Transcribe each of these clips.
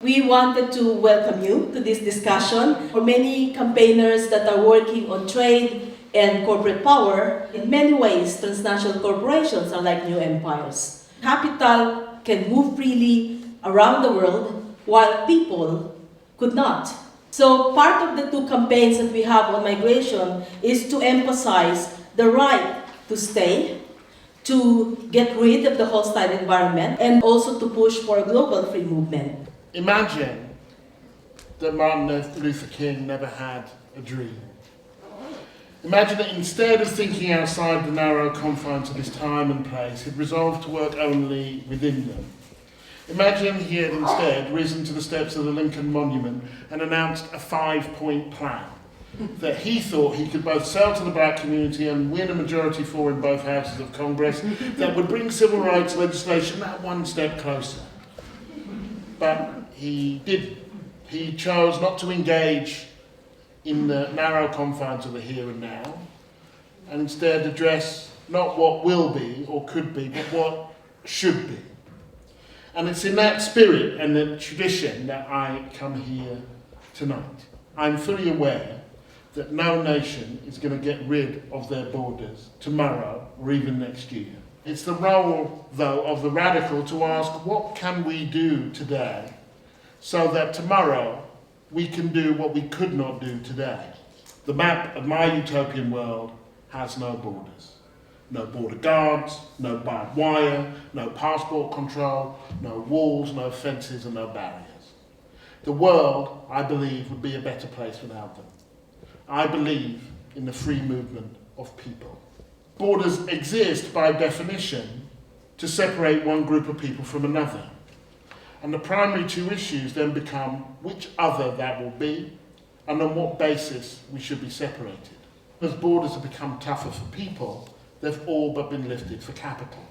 We wanted to welcome you to this discussion. For many campaigners that are working on trade and corporate power, in many ways, transnational corporations are like new empires. Capital can move freely around the world while people could not. So part of the two campaigns that we have on migration is to emphasize the right to stay, to get rid of the hostile environment, and also to push for a global free movement. Imagine that Martin Luther King never had a dream. Imagine that instead of thinking outside the narrow confines of his time and place, he'd resolved to work only within them. Imagine he had instead risen to the steps of the Lincoln Monument and announced a 5-point plan that he thought he could both sell to the black community and win a majority for in both houses of Congress that would bring civil rights legislation that one step closer. But he didn't. He chose not to engage in the narrow confines of the here and now, and instead address not what will be or could be, but what should be. And it's in that spirit and the tradition that I come here tonight. I'm fully aware that no nation is going to get rid of their borders tomorrow or even next year. It's the role, though, of the radical to ask, what can we do today so that tomorrow we can do what we could not do today? The map of my utopian world has no borders. No border guards, no barbed wire, no passport control, no walls, no fences and no barriers. The world, I believe, would be a better place without them. I believe in the free movement of people. Borders exist by definition to separate one group of people from another. And the primary two issues then become which other that will be and on what basis we should be separated. As borders have become tougher for people, they've all but been lifted for capital.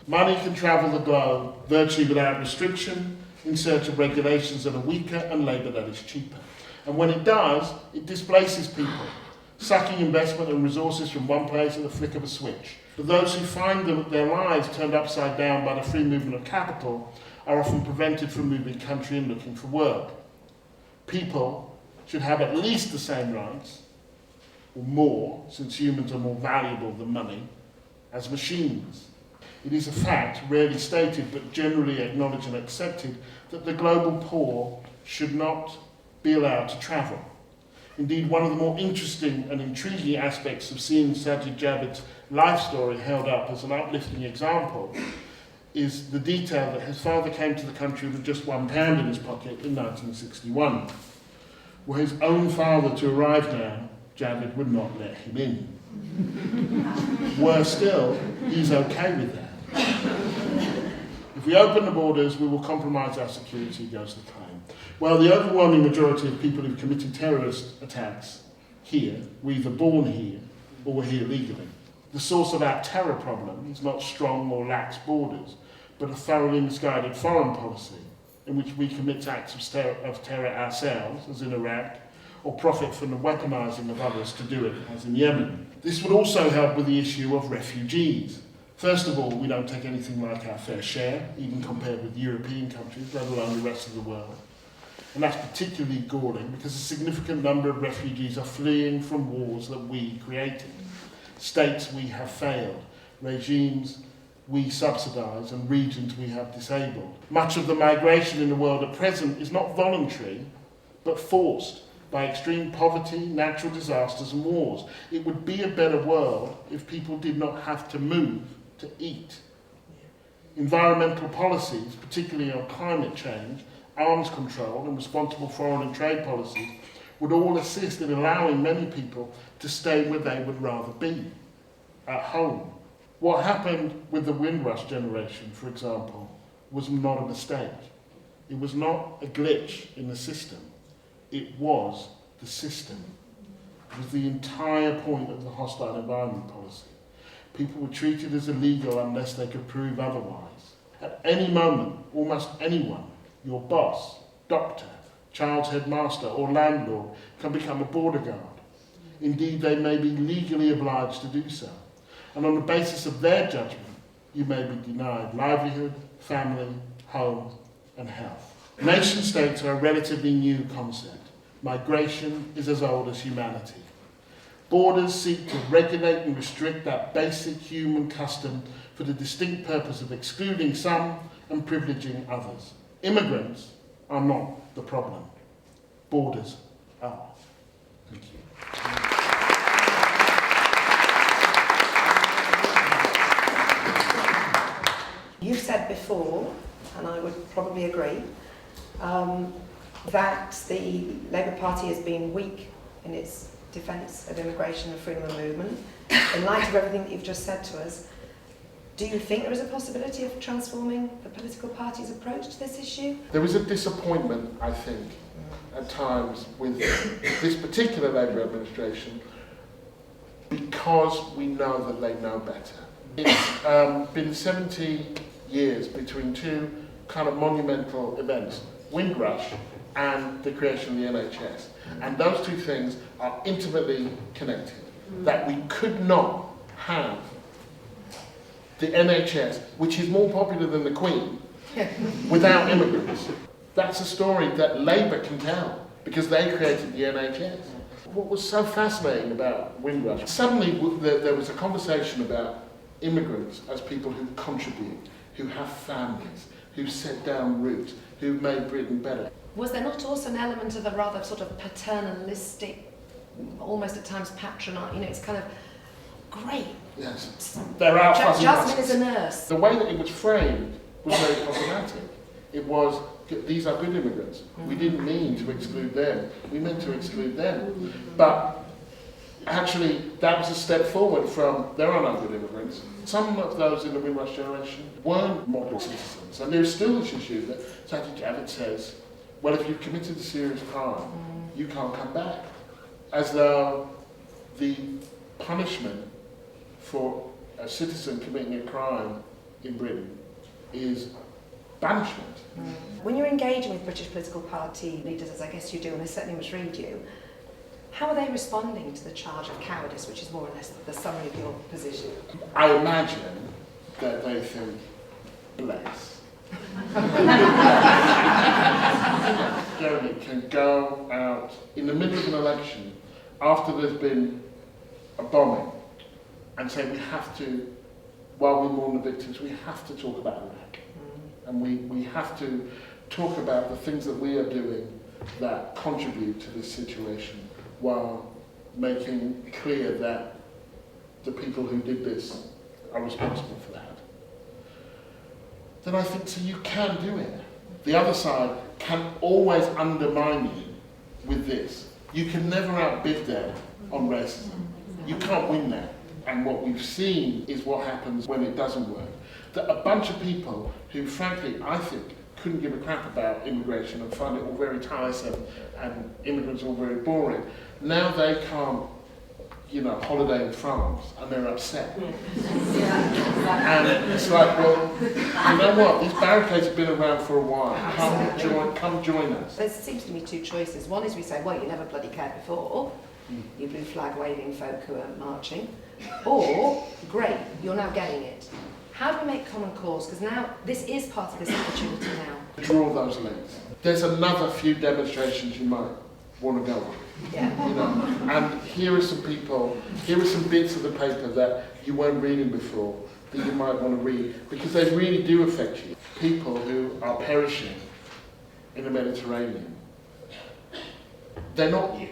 Money can travel the globe virtually without restriction in search of regulations that are weaker and labour that is cheaper. And when it does, it displaces people, sucking investment and resources from one place at the flick of a switch. But those who find their lives turned upside down by the free movement of capital are often prevented from moving country and looking for work. People should have at least the same rights, or more, since humans are more valuable than money, as machines. It is a fact, rarely stated but generally acknowledged and accepted, that the global poor should not be allowed to travel. Indeed, one of the more interesting and intriguing aspects of seeing Sajid Javid's life story held up as an uplifting example is the detail that his father came to the country with just £1 in his pocket in 1961. Were his own father to arrive now, Javid would not let him in. Worse still, he's okay with that. If we open the borders, we will compromise our security, goes the claim. Well, the overwhelming majority of people who've committed terrorist attacks here were either born here or were here legally. The source of our terror problem is not strong or lax borders, but a thoroughly misguided foreign policy in which we commit acts of terror ourselves, as in Iraq, or profit from the weaponising of others to do it, as in Yemen. This would also help with the issue of refugees. First of all, we don't take anything like our fair share, even compared with European countries, let alone the rest of the world. And that's particularly galling because a significant number of refugees are fleeing from wars that we created, states we have failed, regimes we subsidise and regions we have disabled. Much of the migration in the world at present is not voluntary, but forced by extreme poverty, natural disasters and wars. It would be a better world if people did not have to move to eat. Environmental policies, particularly on climate change, arms control and responsible foreign and trade policies would all assist in allowing many people to stay where they would rather be, at home. What happened with the Windrush generation, for example, was not a mistake. It was not a glitch in the system. It was the system. It was the entire point of the hostile environment policy. People were treated as illegal unless they could prove otherwise. At any moment, almost anyone, your boss, doctor, child's headmaster or landlord can become a border guard. Indeed, they may be legally obliged to do so. And on the basis of their judgment, you may be denied livelihood, family, home and health. Nation states are a relatively new concept. Migration is as old as humanity. Borders seek to regulate and restrict that basic human custom for the distinct purpose of excluding some and privileging others. Immigrants are not the problem. Borders are. Thank you. You've said before, and I would probably agree, that the Labour Party has been weak in its defence of immigration and freedom of movement. In light of everything that you've just said to us, do you think there is a possibility of transforming the political party's approach to this issue? There was a disappointment, I think, at times with this particular Labour administration because we know that they know better. It's been 70 years between two kind of monumental events, Windrush and the creation of the NHS. And those two things are intimately connected. That we could not have the NHS, which is more popular than the Queen, without immigrants. That's a story that Labour can tell, because they created the NHS. What was so fascinating about Windrush, suddenly there was a conversation about immigrants as people who contribute, who have families, who set down roots, who made Britain better. Was there not also an element of a rather sort of paternalistic, almost at times patronising, it's kind of great. Yes, there are fuzzy Jasmine is a nurse. The way that it was framed was very problematic. It was, these are good immigrants. We didn't mean to exclude them. We meant to exclude them. But actually, that was a step forward from, there are no good immigrants. Some of those in the Windrush generation weren't model citizens. And there's still this issue that Sajid Javid says, well, if you've committed a serious crime, you can't come back. As though the punishment for a citizen committing a crime in Britain is banishment. When you're engaging with British political party leaders, as I guess you do, and I certainly must read you, how are they responding to the charge of cowardice, which is more or less the summary of your position? I imagine that they think, bless. Jeremy can go out in the middle of an election after there's been a bombing and say we have to, while we mourn the victims, we have to talk about Iraq. And we have to talk about the things that we are doing that contribute to this situation while making clear that the people who did this are responsible for that. Then I think, so you can do it. The other side can always undermine you with this. You can never outbid them on racism. You can't win that. And what we've seen is what happens when it doesn't work. That a bunch of people who, frankly, I think, couldn't give a crap about immigration and find it all very tiresome and immigrants all very boring, now they can't, holiday in France and they're upset. And it's like, well, you know what? These barricades have been around for a while. Come join us. There seems to be two choices. One is we say, well, you never bloody cared before, you blue flag waving folk who are marching, or, great, you're now getting it. How do we make common cause? Because now, this is part of this opportunity now. Draw those links. There's another few demonstrations you might want to go on. Yeah. And here are some people, here are some bits of the paper that you weren't reading before that you might want to read, because they really do affect you. People who are perishing in the Mediterranean. They're not you,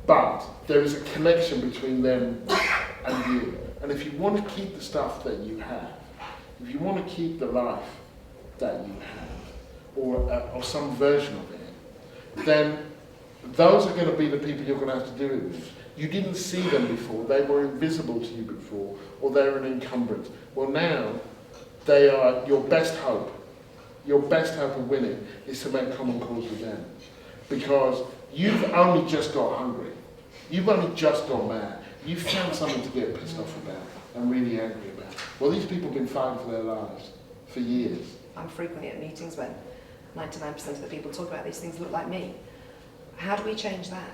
but there is a connection between them and you. And if you want to keep the stuff that you have, if you want to keep the life that you have, or some version of it, then those are going to be the people you're going to have to do it with. You didn't see them before, they were invisible to you before, or they were an encumbrance. Well, now, they are your best hope. Your best hope of winning is to make common cause with them. Because you've only just got hungry. You've only just got mad. You've found something to get pissed off about and really angry about. Well, these people have been fighting for their lives for years. I'm frequently at meetings when 99% of the people talk about these things look like me. How do we change that?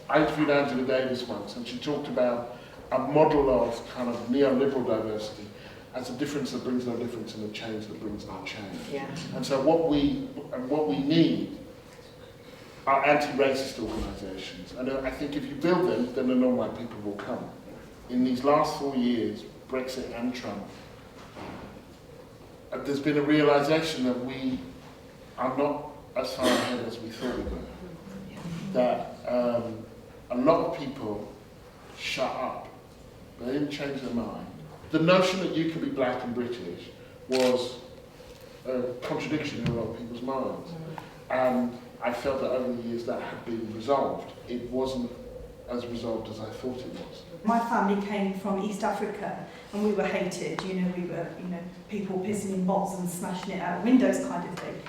I interviewed Angela Davis once, and she talked about a model of kind of neoliberal diversity, as a difference that brings no difference and a change that brings no change. Yeah. And so what we need are anti-racist organisations. And I think if you build them, then the non-white people will come. In these last 4 years, Brexit and Trump, there's been a realisation that we are not as far ahead as we thought we were. That a lot of people shut up. They didn't change their mind. The notion that you could be black and British was a contradiction in a lot of people's minds. And I felt that over the years that had been resolved. It wasn't as resolved as I thought it was. My family came from East Africa and we were hated, we were, people pissing in bottles and smashing it out windows kind of thing.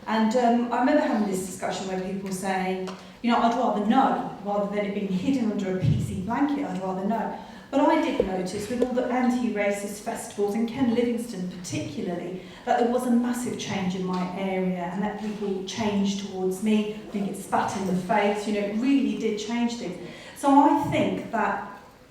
And I remember having this discussion where people were saying, I'd rather know, rather than it being hidden under a PC blanket, I'd rather know. But I did notice with all the anti-racist festivals, in Ken Livingstone particularly, that there was a massive change in my area and that people changed towards me, I think it spat in the face, it really did change things. So I think that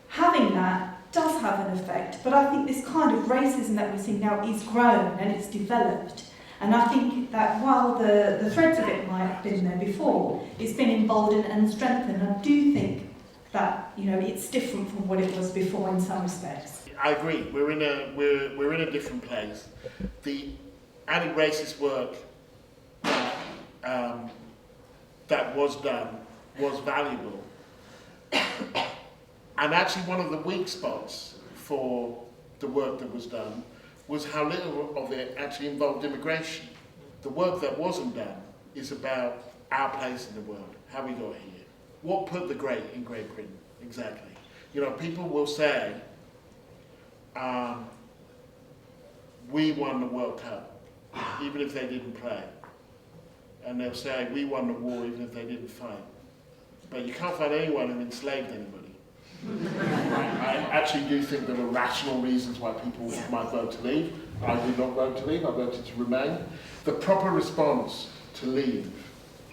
having that does have an effect, but I think this kind of racism that we're seeing now is grown and it's developed. And I think that while the threads of it might have been there before, it's been emboldened and strengthened. I do think that it's different from what it was before in some respects. I agree. We're in a different place. The anti-racist work that was done was valuable, and actually one of the weak spots for the work that was done was how little of it actually involved immigration. The work that wasn't done is about our place in the world, how we got here. What put the great in Great Britain, exactly? People will say, we won the World Cup, even if they didn't play. And they'll say, we won the war, even if they didn't fight. But you can't find anyone who enslaved anybody. I actually do think there were rational reasons why people might vote to leave. I did not vote to leave, I voted to remain. The proper response to leave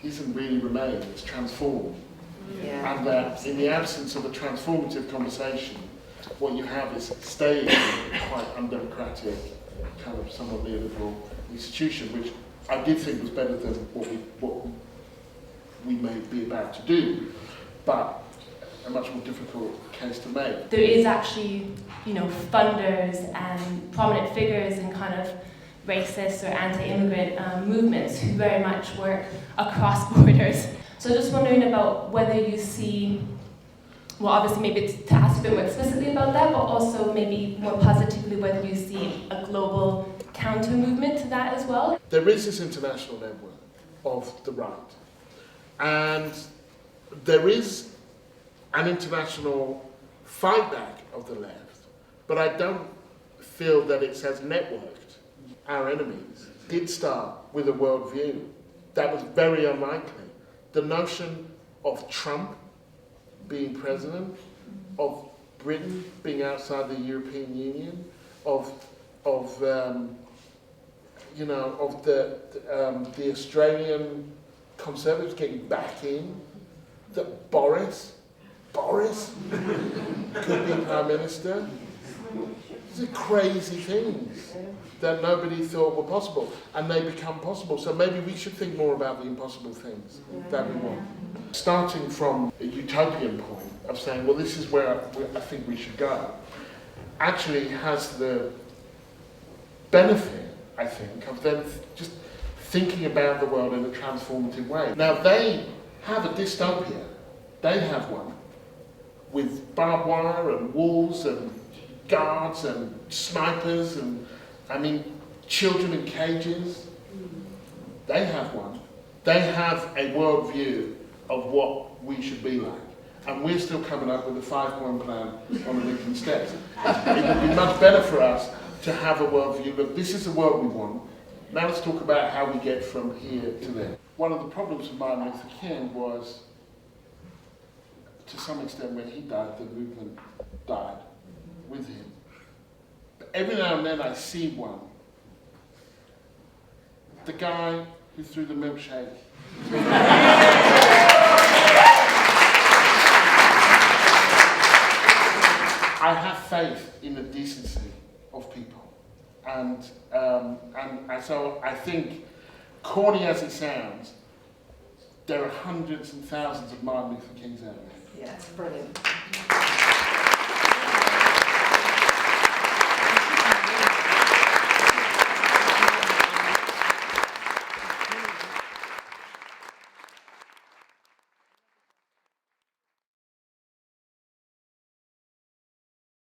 isn't really remain, it's transform. Yeah. And that in the absence of a transformative conversation, what you have is staying in a quite undemocratic, kind of somewhat neoliberal institution, which I did think was better than what we may be about to do, but a much more difficult case to make. There is actually, funders and prominent figures in kind of racist or anti-immigrant movements who very much work across borders. So just wondering about whether you see, well, obviously maybe to ask a bit more explicitly about that, but also maybe more positively whether you see a global counter-movement to that as well. There is this international network of the right, and there is an international fight back of the left, but I don't feel that it's as networked. Our enemies did start with a worldview that was very unlikely. The notion of Trump being president, of Britain being outside the European Union, of the Australian Conservatives getting back in, that Boris could be Prime Minister. These are crazy things that nobody thought were possible, and they become possible. So maybe we should think more about the impossible things that we want. Starting from a utopian point of saying, well, this is where I think we should go, actually has the benefit, I think, of them just thinking about the world in a transformative way. Now, they have a dystopia. They have one with barbed wire and walls and guards and snipers and, children in cages. They have one. They have a worldview of what we should be like. And we're still coming up with a 5-point plan on the Lincoln Steps. It would be much better for us to have a worldview. Look, this is the world we want. Now let's talk about how we get from here to there. One of the problems with Martin Luther King was, to some extent, when he died, the movement died with him. But every now and then I see one. The guy who threw the milkshake. I have faith in the decency of people. and so I think, corny as it sounds, there are hundreds and thousands of Martin Luther Kings out there. Yeah, brilliant.